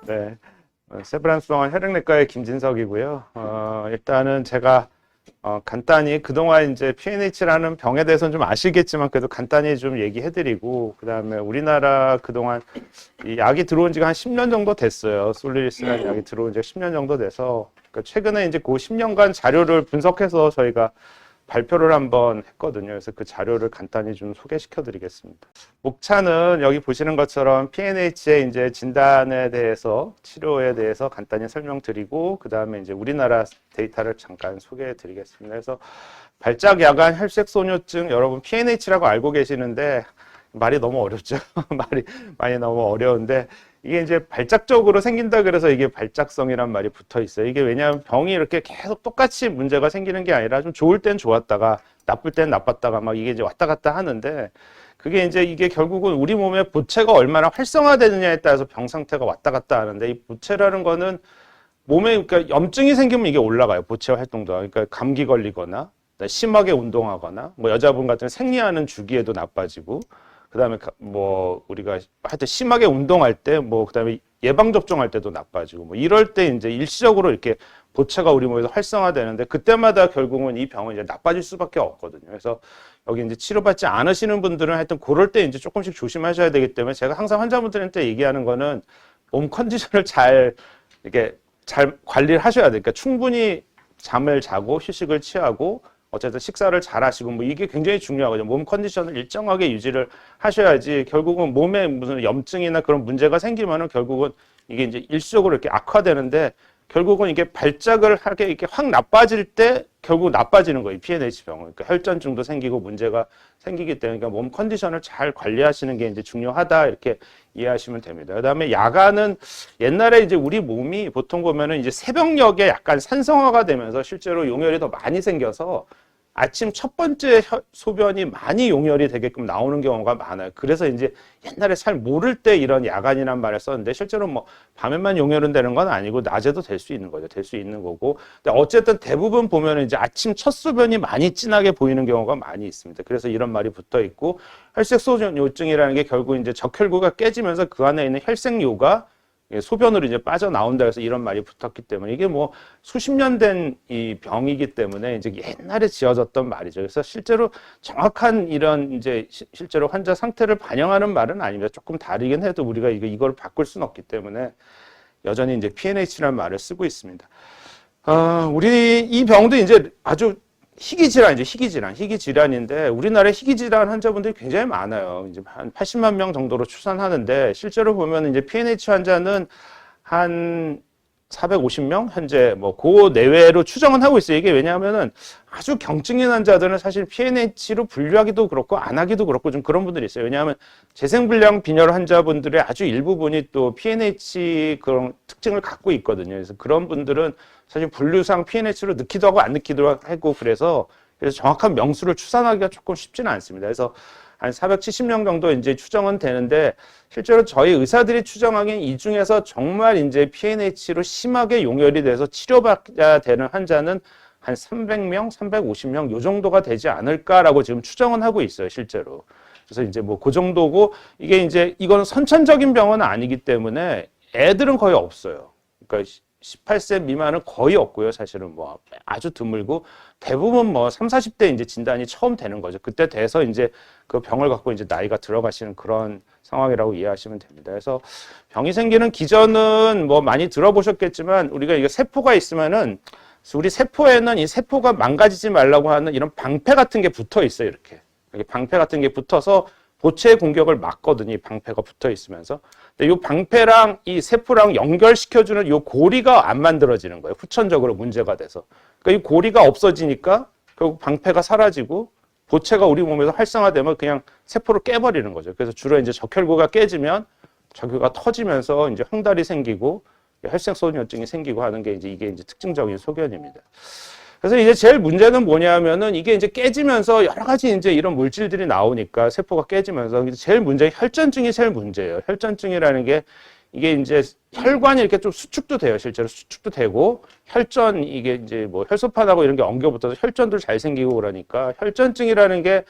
네, 세브란스 병원 혈액내과의 김진석이고요. 일단은 제가 간단히 그동안 이제 PNH라는 병에 대해서는 좀 아시겠지만 그래도 간단히 좀 얘기해드리고 그다음에 우리나라 그동안 이 약이 들어온 지가 한 10년 정도 됐어요. 솔리리스라는 약이 들어온 지가 10년 정도 돼서 그러니까 최근에 이제 그 10년간 자료를 분석해서 저희가 발표를 한번 했거든요. 그래서 그 자료를 간단히 좀 소개시켜 드리겠습니다. 목차는 여기 보시는 것처럼 PNH의 이제 진단에 대해서 치료에 대해서 간단히 설명드리고 그 다음에 이제 우리나라 데이터를 잠깐 소개해 드리겠습니다. 그래서 발작 야간 혈색소뇨증 여러분 PNH라고 알고 계시는데 말이 너무 어렵죠. 말이 많이 너무 어려운데 이게 이제 발작적으로 생긴다 그래서 이게 발작성이란 말이 붙어 있어요. 이게 왜냐하면 병이 이렇게 계속 똑같이 문제가 생기는 게 아니라 좀 좋을 땐 좋았다가 나쁠 땐 나빴다가 막 이게 이제 왔다 갔다 하는데 그게 이제 이게 결국은 우리 몸의 보채가 얼마나 활성화되느냐에 따라서 병 상태가 왔다 갔다 하는데 이 보채라는 거는 몸에 그러니까 염증이 생기면 이게 올라가요. 보채 활동도. 그러니까 감기 걸리거나 심하게 운동하거나 뭐 여자분 같은 생리하는 주기에도 나빠지고 그다음에 뭐 우리가 하여튼 심하게 운동할 때 뭐 그다음에 예방 접종할 때도 나빠지고 뭐 이럴 때 이제 일시적으로 이렇게 보채가 우리 몸에서 활성화되는데 그때마다 결국은 이 병은 이제 나빠질 수밖에 없거든요. 그래서 여기 이제 치료받지 않으시는 분들은 하여튼 그럴 때 이제 조금씩 조심하셔야 되기 때문에 제가 항상 환자분들한테 얘기하는 거는 몸 컨디션을 잘 이렇게 잘 관리를 하셔야 돼요. 그러니까 충분히 잠을 자고 휴식을 취하고 어쨌든 식사를 잘 하시고 뭐 이게 굉장히 중요하거든요. 몸 컨디션을 일정하게 유지를 하셔야지 결국은 몸에 무슨 염증이나 그런 문제가 생기면은 결국은 이게 이제 일시적으로 이렇게 악화되는데 결국은 이게 발작을 하게 이렇게 확 나빠질 때 결국 나빠지는 거예요. PNH 병은. 그러니까 혈전증도 생기고 문제가 생기기 때문에 그러니까 몸 컨디션을 잘 관리하시는 게 이제 중요하다 이렇게 이해하시면 됩니다. 그다음에 야간은 옛날에 이제 우리 몸이 보통 보면은 이제 새벽녘에 약간 산성화가 되면서 실제로 용혈이 더 많이 생겨서 아침 첫 번째 소변이 많이 용혈이 되게끔 나오는 경우가 많아요. 그래서 이제 옛날에 잘 모를 때 이런 야간이란 말을 썼는데 실제로 뭐 밤에만 용혈은 되는 건 아니고 낮에도 될 수 있는 거죠. 될 수 있는 거고. 근데 어쨌든 대부분 보면 이제 아침 첫 소변이 많이 진하게 보이는 경우가 많이 있습니다. 그래서 이런 말이 붙어 있고 혈색소뇨증이라는 게 결국 이제 적혈구가 깨지면서 그 안에 있는 혈색요가 소변으로 이제 빠져나온다 해서 이런 말이 붙었기 때문에 이게 뭐 수십 년 된 이 병이기 때문에 이제 옛날에 지어졌던 말이죠. 그래서 실제로 정확한 이런 이제 실제로 환자 상태를 반영하는 말은 아닙니다. 조금 다르긴 해도 우리가 이걸 바꿀 수는 없기 때문에 여전히 이제 PNH라는 말을 쓰고 있습니다. 우리 이 병도 이제 아주 희귀질환인데 우리나라에 희귀질환 환자분들이 굉장히 많아요. 이제 한 80만 명 정도로 추산하는데 실제로 보면 이제 PNH 환자는 한 450명 현재 뭐 그 내외로 추정은 하고 있어요. 이게 왜냐하면은 아주 경증인 환자들은 사실 PNH로 분류하기도 그렇고 안 하기도 그렇고 좀 그런 분들이 있어요. 왜냐하면 재생불량 빈혈 환자분들의 아주 일부분이 또 PNH 그런 특징을 갖고 있거든요. 그래서 그런 분들은 사실 분류상 PNH로 넣기도 하고 안 넣기도 하고 그래서 정확한 명수를 추산하기가 조금 쉽지는 않습니다. 그래서 한 470명 정도 이제 추정은 되는데 실제로 저희 의사들이 추정하기엔 이 중에서 정말 이제 PNH로 심하게 용혈이 돼서 치료받아야 되는 환자는 한 300명, 350명 요 정도가 되지 않을까라고 지금 추정은 하고 있어요, 실제로. 그래서 이제 뭐 그 정도고 이게 이제 이건 선천적인 병은 아니기 때문에 애들은 거의 없어요. 그러니까 18세 미만은 거의 없고요. 사실은 뭐 아주 드물고 대부분 뭐 3, 40대 이제 진단이 처음 되는 거죠. 그때 돼서 이제 그 병을 갖고 이제 나이가 들어가시는 그런 상황이라고 이해하시면 됩니다. 그래서 병이 생기는 기전은 뭐 많이 들어보셨겠지만 우리가 이게 세포가 있으면은 우리 세포에는 이 세포가 망가지지 말라고 하는 이런 방패 같은 게 붙어 있어요. 이렇게 방패 같은 게 붙어서 보채 공격을 막거든요. 이 방패가 붙어 있으면서. 근데 이 방패랑 이 세포랑 연결시켜주는 이 고리가 안 만들어지는 거예요. 후천적으로 문제가 돼서. 그러니까 이 고리가 없어지니까 결국 방패가 사라지고 보채가 우리 몸에서 활성화되면 그냥 세포를 깨버리는 거죠. 그래서 주로 이제 적혈구가 깨지면 적혈구가 터지면서 이제 홍달이 생기고 혈색소뇨증이 생기고 하는 게 이게 이제 특징적인 소견입니다. 그래서 이제 제일 문제는 뭐냐면은 이게 이제 깨지면서 여러 가지 이제 이런 물질들이 나오니까 세포가 깨지면서 제일 혈전증이 제일 문제예요. 혈전증이라는 게 이게 이제 혈관이 이렇게 좀 수축도 돼요. 실제로 수축도 되고 혈전 이게 이제 뭐 혈소판하고 이런 게 엉겨 붙어서 혈전도 잘 생기고 그러니까 혈전증이라는 게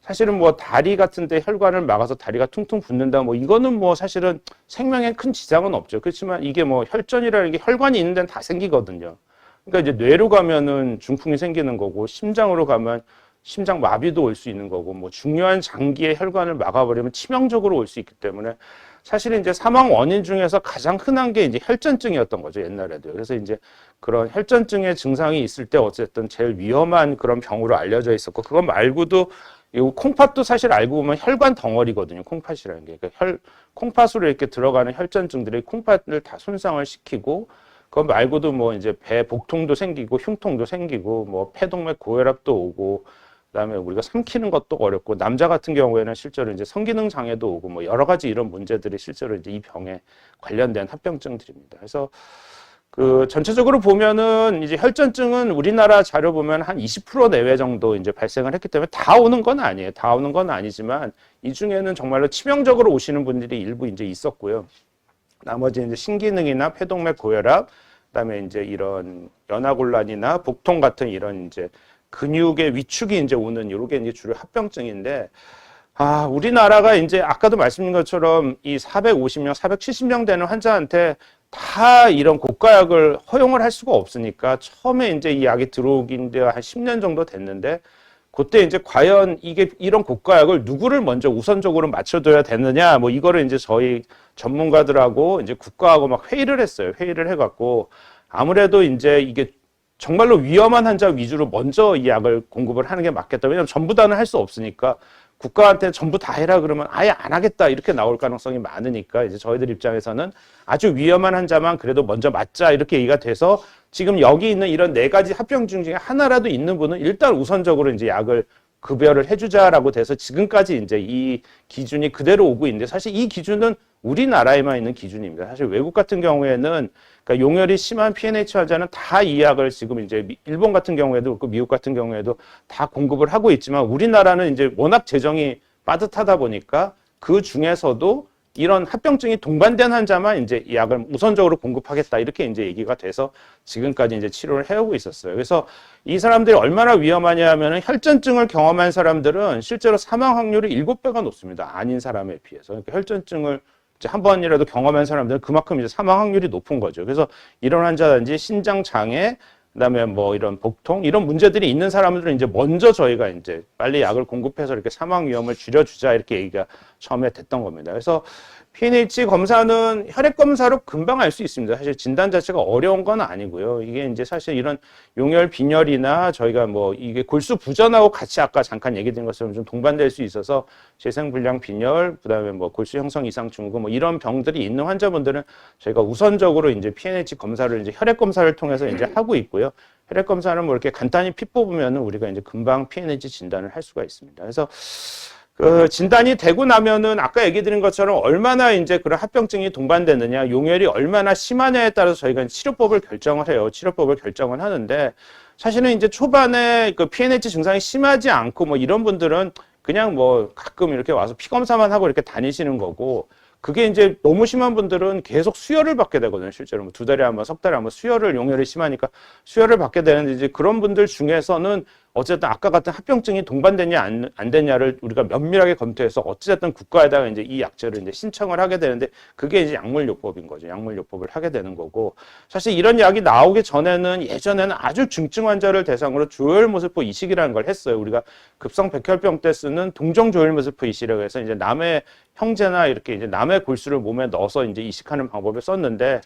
사실은 뭐 다리 같은데 혈관을 막아서 다리가 퉁퉁 붓는다 뭐 이거는 뭐 사실은 생명에 큰 지장은 없죠. 그렇지만 이게 뭐 혈전이라는 게 혈관이 있는 데는 다 생기거든요. 그러니까 이제 뇌로 가면은 중풍이 생기는 거고 심장으로 가면 심장 마비도 올 수 있는 거고 뭐 중요한 장기의 혈관을 막아버리면 치명적으로 올 수 있기 때문에 사실은 이제 사망 원인 중에서 가장 흔한 게 이제 혈전증이었던 거죠, 옛날에도. 그래서 이제 그런 혈전증의 증상이 있을 때 어쨌든 제일 위험한 그런 병으로 알려져 있었고, 그거 말고도 이 콩팥도 사실 알고 보면 혈관 덩어리거든요, 콩팥이라는 게. 그러니까 콩팥으로 이렇게 들어가는 혈전증들이 콩팥을 다 손상을 시키고, 그거 말고도 뭐 이제 배 복통도 생기고, 흉통도 생기고, 뭐 폐동맥 고혈압도 오고, 그다음에 우리가 삼키는 것도 어렵고 남자 같은 경우에는 실제로 이제 성기능 장애도 오고 뭐 여러 가지 이런 문제들이 실제로 이제 이 병에 관련된 합병증들입니다. 그래서 그 전체적으로 보면은 이제 혈전증은 우리나라 자료 보면 한 20% 내외 정도 이제 발생을 했기 때문에 다 오는 건 아니에요. 다 오는 건 아니지만 이 중에는 정말로 치명적으로 오시는 분들이 일부 이제 있었고요. 나머지 이제 신기능이나 폐동맥 고혈압, 그다음에 이제 이런 연화곤란이나 복통 같은 이런 이제 근육의 위축이 이제 오는 요게 이제 주로 합병증인데, 우리나라가 이제 아까도 말씀드린 것처럼 이 450명, 470명 되는 환자한테 다 이런 고가약을 허용을 할 수가 없으니까 처음에 이제 이 약이 들어오긴 이제 한 10년 정도 됐는데, 그때 이제 과연 이게 이런 고가약을 누구를 먼저 우선적으로 맞춰둬야 되느냐, 뭐 이거를 이제 저희 전문가들하고 이제 국가하고 막 회의를 했어요. 회의를 해갖고 아무래도 이제 이게 정말로 위험한 환자 위주로 먼저 이 약을 공급을 하는 게 맞겠다. 왜냐하면 전부 다는 할 수 없으니까 국가한테 전부 다 해라 그러면 아예 안 하겠다 이렇게 나올 가능성이 많으니까 이제 저희들 입장에서는 아주 위험한 환자만 그래도 먼저 맞자 이렇게 얘기가 돼서 지금 여기 있는 이런 4가지 합병증 중에 하나라도 있는 분은 일단 우선적으로 이제 약을 급여를 해주자라고 돼서 지금까지 이제 이 기준이 그대로 오고 있는데, 사실 이 기준은 우리나라에만 있는 기준입니다. 사실 외국 같은 경우에는 그러니까 용혈이 심한 PNH 환자는 다 이 약을 지금 이제 일본 같은 경우에도 그렇고 미국 같은 경우에도 다 공급을 하고 있지만, 우리나라는 이제 워낙 재정이 빠듯하다 보니까 그 중에서도 이런 합병증이 동반된 환자만 이제 이 약을 우선적으로 공급하겠다 이렇게 이제 얘기가 돼서 지금까지 이제 치료를 해오고 있었어요. 그래서 이 사람들이 얼마나 위험하냐 하면은 혈전증을 경험한 사람들은 실제로 사망 확률이 7배가 높습니다. 아닌 사람에 비해서. 그러니까 혈전증을 이제 한 번이라도 경험한 사람들은 그만큼 이제 사망 확률이 높은 거죠. 그래서 이런 환자든지 신장 장애, 그다음에 뭐 이런 복통 이런 문제들이 있는 사람들은 이제 먼저 저희가 이제 빨리 약을 공급해서 이렇게 사망 위험을 줄여주자 이렇게 얘기가 처음에 됐던 겁니다. 그래서 PNH 검사는 혈액 검사로 금방 알 수 있습니다. 사실 진단 자체가 어려운 건 아니고요. 이게 이제 사실 이런 용혈 빈혈이나 저희가 뭐 이게 골수 부전하고 같이 아까 잠깐 얘기 드린 것처럼 좀 동반될 수 있어서 재생불량 빈혈, 그다음에 뭐 골수 형성 이상 증후군 뭐 이런 병들이 있는 환자분들은 저희가 우선적으로 이제 PNH 검사를 이제 혈액 검사를 통해서 이제 하고 있고요. 혈액 검사는 뭐 이렇게 간단히 피 뽑으면은 우리가 이제 금방 PNH 진단을 할 수가 있습니다. 그래서 그 진단이 되고 나면은 아까 얘기 드린 것처럼 얼마나 이제 그런 합병증이 동반되느냐, 용혈이 얼마나 심하냐에 따라서 저희가 치료법을 결정을 해요. 치료법을 결정을 하는데, 사실은 이제 초반에 그 PNH 증상이 심하지 않고 뭐 이런 분들은 그냥 뭐 가끔 이렇게 와서 피 검사만 하고 이렇게 다니시는 거고, 그게 이제 너무 심한 분들은 계속 수혈을 받게 되거든요. 실제로 뭐 2달에 한 번, 석 달에 한 번 수혈을, 용혈이 심하니까 수혈을 받게 되는데, 이제 그런 분들 중에서는 어쨌든 아까 같은 합병증이 동반되냐 안 되냐를 우리가 면밀하게 검토해서 어쨌든 국가에다가 이제 이 약제를 이제 신청을 하게 되는데, 그게 이제 약물요법인 거죠. 약물요법을 하게 되는 거고, 사실 이런 약이 나오기 전에는 예전에는 아주 중증 환자를 대상으로 조혈모세포 이식이라는 걸 했어요. 우리가 급성 백혈병 때 쓰는 동정 조혈모세포 이식이라고 해서 이제 남의 형제나 이렇게 이제 남의 골수를 몸에 넣어서 이제 이식하는 방법을 썼는데,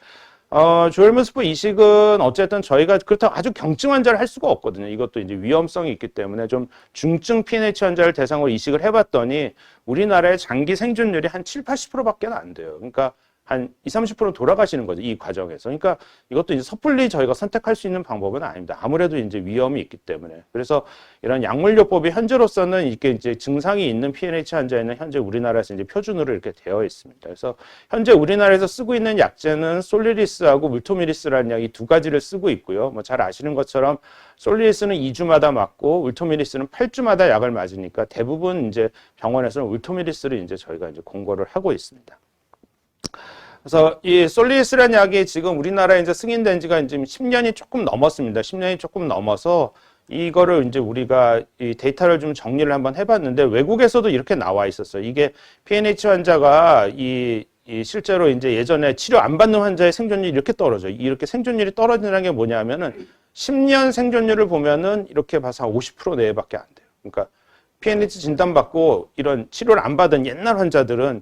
조혈모세포 이식은 어쨌든 저희가 그렇다고 아주 경증 환자를 할 수가 없거든요. 이것도 이제 위험성이 있기 때문에 좀 중증 PNH 환자를 대상으로 이식을 해봤더니 우리나라의 장기 생존율이 한 7, 80%밖에 안 돼요. 그러니까 한 20, 30% 돌아가시는 거죠, 이 과정에서. 그러니까 이것도 이제 섣불리 저희가 선택할 수 있는 방법은 아닙니다. 아무래도 이제 위험이 있기 때문에. 그래서 이런 약물요법이 현재로서는 이렇게 이제 증상이 있는 PNH 환자에는 현재 우리나라에서 이제 표준으로 이렇게 되어 있습니다. 그래서 현재 우리나라에서 쓰고 있는 약제는 솔리리스하고 울토미리스라는 약 이 2가지를 쓰고 있고요. 뭐 잘 아시는 것처럼 솔리리스는 2주마다 맞고 울토미리스는 8주마다 약을 맞으니까 대부분 이제 병원에서는 울토미리스를 이제 저희가 이제 공고를 하고 있습니다. 그래서 이 솔리리스라는 약이 지금 우리나라에 이제 승인된 지가 이제 10년이 조금 넘었습니다. 10년이 조금 넘어서 이거를 이제 우리가 이 데이터를 좀 정리를 한번 해봤는데 외국에서도 이렇게 나와 있었어요. 이게 PNH 환자가 이 실제로 이제 예전에 치료 안 받는 환자의 생존율이 이렇게 떨어져요. 이렇게 생존율이 떨어지는 게 뭐냐면은 10년 생존율을 보면은 이렇게 봐서 한 50% 내외밖에 안 돼요. 그러니까 PNH 진단받고 이런 치료를 안 받은 옛날 환자들은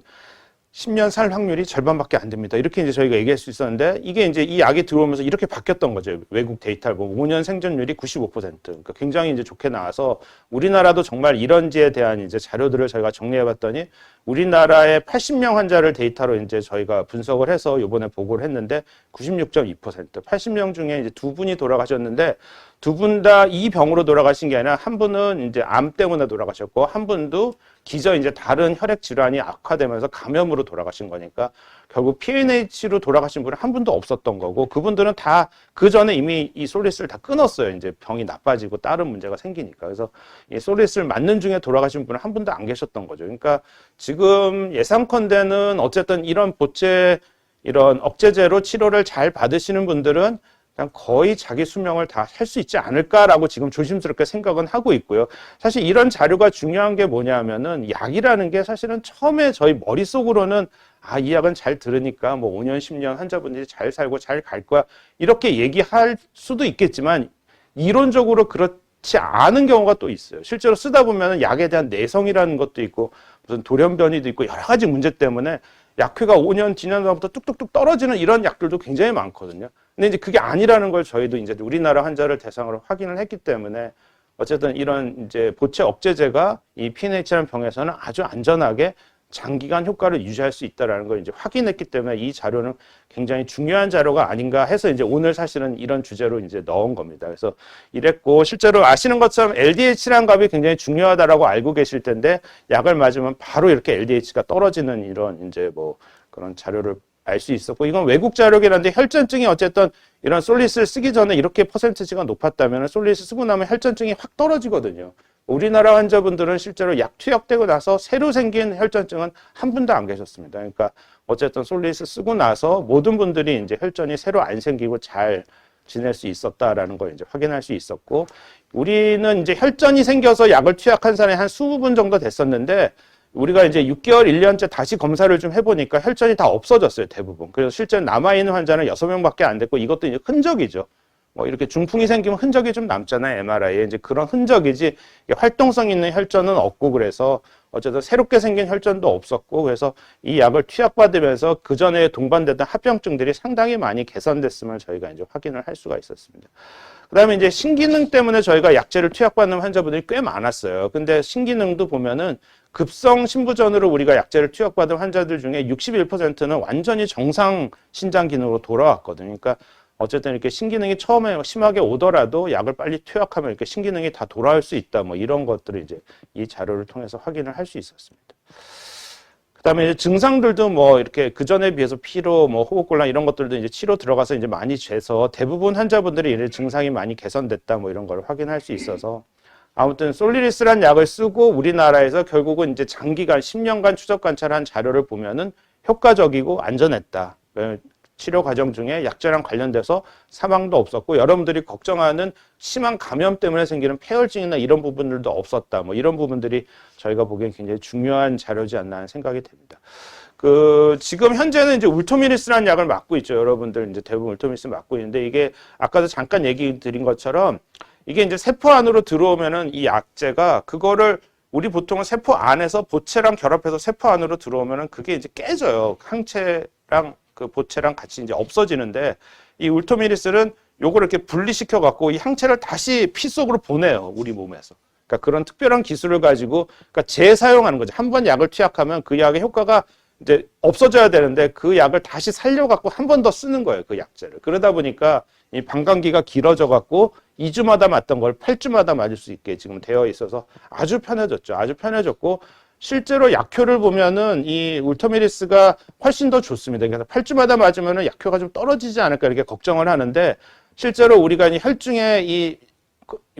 10년 살 확률이 절반밖에 안 됩니다. 이렇게 이제 저희가 얘기할 수 있었는데 이게 이제 이 약이 들어오면서 이렇게 바뀌었던 거죠. 외국 데이터를 보면 5년 생존율이 95%. 그러니까 굉장히 이제 좋게 나와서 우리나라도 정말 이런지에 대한 이제 자료들을 저희가 정리해 봤더니 우리나라의 80명 환자를 데이터로 이제 저희가 분석을 해서 이번에 보고를 했는데 96.2%. 80명 중에 이제 2분이 돌아가셨는데 두 분 다 이 병으로 돌아가신 게 아니라 한 분은 이제 암 때문에 돌아가셨고 한 분도 기저 이제 다른 혈액 질환이 악화되면서 감염으로 돌아가신 거니까 결국 PNH로 돌아가신 분은 한 분도 없었던 거고 그분들은 다 그 전에 이미 이 솔리스를 다 끊었어요. 이제 병이 나빠지고 다른 문제가 생기니까. 그래서 이 솔리스를 맞는 중에 돌아가신 분은 한 분도 안 계셨던 거죠. 그러니까 지금 예상컨대는 어쨌든 이런 보채 이런 억제제로 치료를 잘 받으시는 분들은 그냥 거의 자기 수명을 다 할 수 있지 않을까라고 지금 조심스럽게 생각은 하고 있고요. 사실 이런 자료가 중요한 게 뭐냐면은 약이라는 게 사실은 처음에 저희 머릿속으로는 아, 이 약은 잘 들으니까 뭐 5년, 10년 환자분들이 잘 살고 잘 갈 거야. 이렇게 얘기할 수도 있겠지만 이론적으로 그렇지 않은 경우가 또 있어요. 실제로 쓰다 보면은 약에 대한 내성이라는 것도 있고 무슨 돌연변이도 있고 여러 가지 문제 때문에 약효가 5년 지난 다음부터 뚝뚝뚝 떨어지는 이런 약들도 굉장히 많거든요. 근데 이제 그게 아니라는 걸 저희도 이제 우리나라 환자를 대상으로 확인을 했기 때문에 어쨌든 이런 이제 보채 억제제가 이 PNH라는 병에서는 아주 안전하게 장기간 효과를 유지할 수 있다라는 걸 이제 확인했기 때문에 이 자료는 굉장히 중요한 자료가 아닌가 해서 이제 오늘 사실은 이런 주제로 이제 넣은 겁니다. 그래서 이랬고 실제로 아시는 것처럼 LDH라는 값이 굉장히 중요하다라고 알고 계실 텐데 약을 맞으면 바로 이렇게 LDH가 떨어지는 이런 이제 뭐 그런 자료를 알 수 있었고 이건 외국 자료긴 한데 혈전증이 어쨌든 이런 솔리스를 쓰기 전에 이렇게 퍼센티지가 높았다면 솔리스 쓰고 나면 혈전증이 확 떨어지거든요. 우리나라 환자분들은 실제로 약 투약되고 나서 새로 생긴 혈전증은 한 분도 안 계셨습니다. 그러니까 어쨌든 솔리스 쓰고 나서 모든 분들이 이제 혈전이 새로 안 생기고 잘 지낼 수 있었다라는 걸 이제 확인할 수 있었고 우리는 이제 혈전이 생겨서 약을 투약한 사람이 한 20분 정도 됐었는데 우리가 이제 6개월, 1년째 다시 검사를 좀 해보니까 혈전이 다 없어졌어요, 대부분. 그래서 실제 남아있는 환자는 6명밖에 안 됐고 이것도 이제 흔적이죠. 뭐 이렇게 중풍이 생기면 흔적이 좀 남잖아요, MRI에. 이제 그런 흔적이지 활동성 있는 혈전은 없고 그래서 어쨌든 새롭게 생긴 혈전도 없었고 그래서 이 약을 투약받으면서 그 전에 동반되던 합병증들이 상당히 많이 개선됐음을 저희가 이제 확인을 할 수가 있었습니다. 그 다음에 이제 신기능 때문에 저희가 약제를 투약받는 환자분들이 꽤 많았어요. 근데 신기능도 보면은 급성 신부전으로 우리가 약제를 투약받은 환자들 중에 61%는 완전히 정상 신장 기능으로 돌아왔거든요. 그러니까 어쨌든 이렇게 신기능이 처음에 심하게 오더라도 약을 빨리 투약하면 이렇게 신기능이 다 돌아올 수 있다. 뭐 이런 것들을 이제 이 자료를 통해서 확인을 할 수 있었습니다. 그다음에 이제 증상들도 뭐 이렇게 그 전에 비해서 피로, 뭐 호흡곤란 이런 것들도 이제 치료 들어가서 이제 많이 재서 대부분 환자분들이 이런 증상이 많이 개선됐다. 뭐 이런 걸 확인할 수 있어서 아무튼 솔리리스란 약을 쓰고 우리나라에서 결국은 이제 장기간 10년간 추적 관찰한 자료를 보면은 효과적이고 안전했다. 치료 과정 중에 약제랑 관련돼서 사망도 없었고 여러분들이 걱정하는 심한 감염 때문에 생기는 폐혈증이나 이런 부분들도 없었다. 뭐 이런 부분들이 저희가 보기엔 굉장히 중요한 자료지 않나 하는 생각이 됩니다. 지금 현재는 이제 울토미리스라는 약을 맞고 있죠. 여러분들 이제 대부분 울토미리스 맞고 있는데 이게 아까도 잠깐 얘기 드린 것처럼 이게 이제 세포 안으로 들어오면은 이 약제가 그거를 우리 보통은 세포 안에서 보채랑 결합해서 세포 안으로 들어오면은 그게 이제 깨져요. 항체랑 그 보채랑 같이 이제 없어지는데 이 울토미리스는 요거를 이렇게 분리시켜 갖고 이 항체를 다시 피 속으로 보내요. 우리 몸에서. 그러니까 그런 특별한 기술을 가지고 그러니까 재사용하는 거죠. 한 번 약을 투약하면 그 약의 효과가 이제 없어져야 되는데 그 약을 다시 살려 갖고 한 번 더 쓰는 거예요. 그 약제를. 그러다 보니까 이 방광기가 길어져 갖고 2주마다 맞던 걸 8주마다 맞을 수 있게 지금 되어 있어서 아주 편해졌죠. 아주 편해졌고 실제로 약효를 보면은 이 울토미리스가 훨씬 더 좋습니다. 그래서 8주마다 맞으면은 약효가 좀 떨어지지 않을까 이렇게 걱정을 하는데 실제로 우리가 이 혈중에 이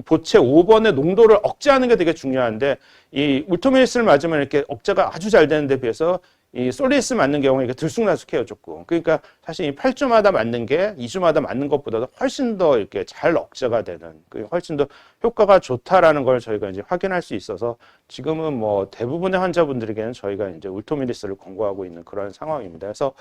보채 5번의 농도를 억제하는 게 되게 중요한데 이 울토미리스를 맞으면 이렇게 억제가 아주 잘 되는 데 비해서 이 솔리스 맞는 경우에 이게 들쑥날쑥해요, 조금. 그러니까 사실 이 8주마다 맞는 게 2주마다 맞는 것보다도 훨씬 더 이렇게 잘 억제가 되는, 훨씬 더 효과가 좋다라는 걸 저희가 이제 확인할 수 있어서 지금은 뭐 대부분의 환자분들에게는 저희가 이제 울토미리스를 권고하고 있는 그런 상황입니다. 그래서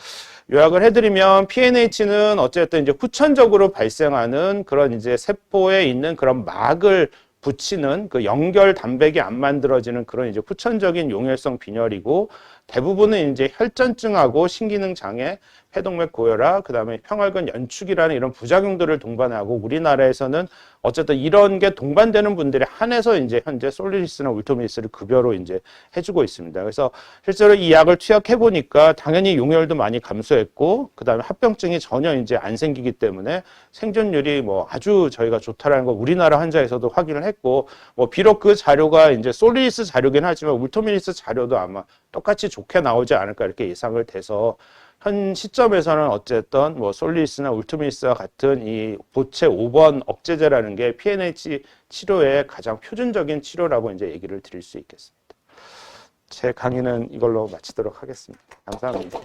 요약을 해드리면 PNH는 어쨌든 이제 후천적으로 발생하는 그런 이제 세포에 있는 그런 막을 붙이는 그 연결 단백이 안 만들어지는 그런 이제 후천적인 용혈성 빈혈이고, 대부분은 이제 혈전증하고 신기능 장애, 폐동맥 고혈압, 그다음에 평활근 연축이라는 이런 부작용들을 동반하고, 우리나라에서는 어쨌든 이런 게 동반되는 분들에 한해서 이제 현재 솔리리스나 울토미리스를 급여로 이제 해주고 있습니다. 그래서 실제로 이 약을 투약해 보니까 당연히 용혈도 많이 감소했고, 그다음에 합병증이 전혀 이제 안 생기기 때문에 생존율이 뭐 아주 저희가 좋다라는 거 우리나라 환자에서도 확인을 했고, 뭐 비록 그 자료가 이제 솔리리스 자료긴 하지만 울토미리스 자료도 아마 똑같이 좋게 나오지 않을까 이렇게 예상을 돼서, 현 시점에서는 어쨌든 뭐 솔리리스나 울토미리스와 같은 이 보체 5번 억제제라는 게 PNH 치료의 가장 표준적인 치료라고 이제 얘기를 드릴 수 있겠습니다. 제 강의는 이걸로 마치도록 하겠습니다. 감사합니다.